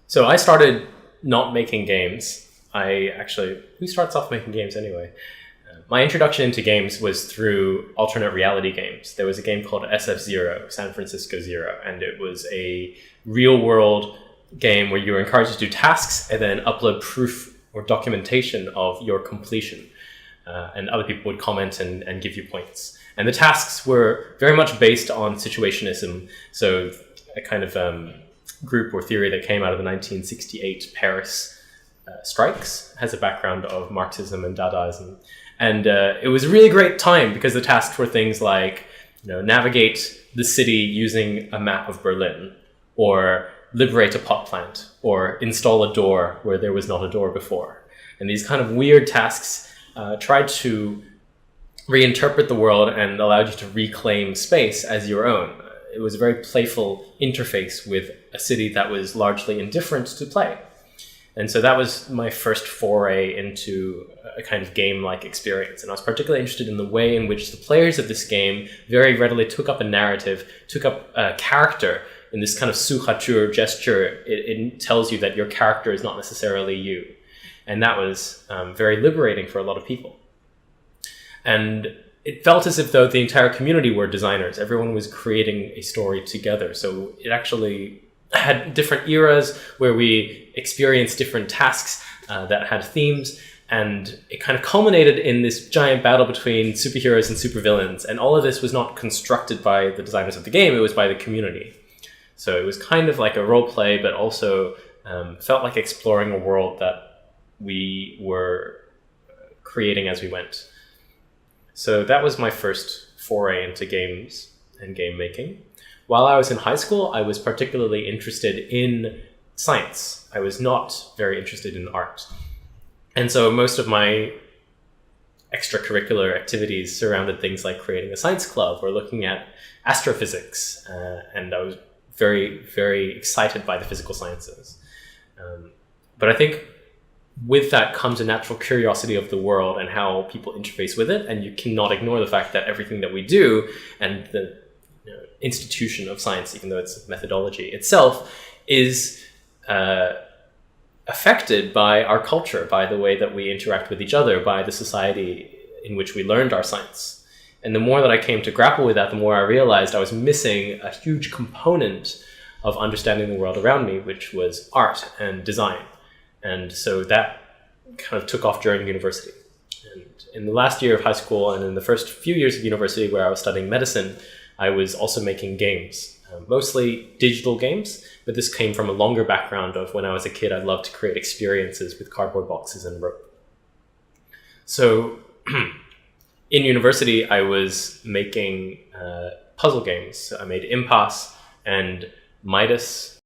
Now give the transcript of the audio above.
So I started not making games. Who starts off making games anyway? My introduction into games was through alternate reality games. There was a game called SF0, San Francisco Zero, and it was a real world game where you were encouraged to do tasks and then upload proof or documentation of your completion. And other people would comment and give you points. And the tasks were very much based on situationism. So a kind of group or theory that came out of the 1968 Paris strikes, has a background of Marxism and Dadaism. And it was a really great time because the tasks were things like, navigate the city using a map of Berlin, or liberate a pot plant, or install a door where there was not a door before. And these kind of weird tasks tried to reinterpret the world and allowed you to reclaim space as your own. It was a very playful interface with a city that was largely indifferent to play. And so that was my first foray into a kind of game-like experience. And I was particularly interested in the way in which the players of this game very readily took up a narrative, took up a character in this kind of suhatur gesture. It tells you that your character is not necessarily you. And that was very liberating for a lot of people. And it felt as if though the entire community were designers. Everyone was creating a story together. So it actually had different eras where we experienced different tasks that had themes. And it kind of culminated in this giant battle between superheroes and supervillains. And all of this was not constructed by the designers of the game, it was by the community. So it was kind of like a role play, but also felt like exploring a world that we were creating as we went. So that was my first foray into games and game making. While I was in high school, I was particularly interested in science. I was not very interested in art. And so most of my extracurricular activities surrounded things like creating a science club or looking at astrophysics. And I was very, very excited by the physical sciences. But I think with that comes a natural curiosity of the world and how people interface with it. And you cannot ignore the fact that everything that we do and the institution of science, even though it's methodology itself, is affected by our culture, by the way that we interact with each other, by the society in which we learned our science. And the more that I came to grapple with that, the more I realized I was missing a huge component of understanding the world around me, which was art and design. And so that kind of took off during university. And in the last year of high school and in the first few years of university where I was studying medicine, I was also making games, mostly digital games, but this came from a longer background of when I was a kid, I loved to create experiences with cardboard boxes and rope. So in university, I was making puzzle games. So I made Impasse and Midas.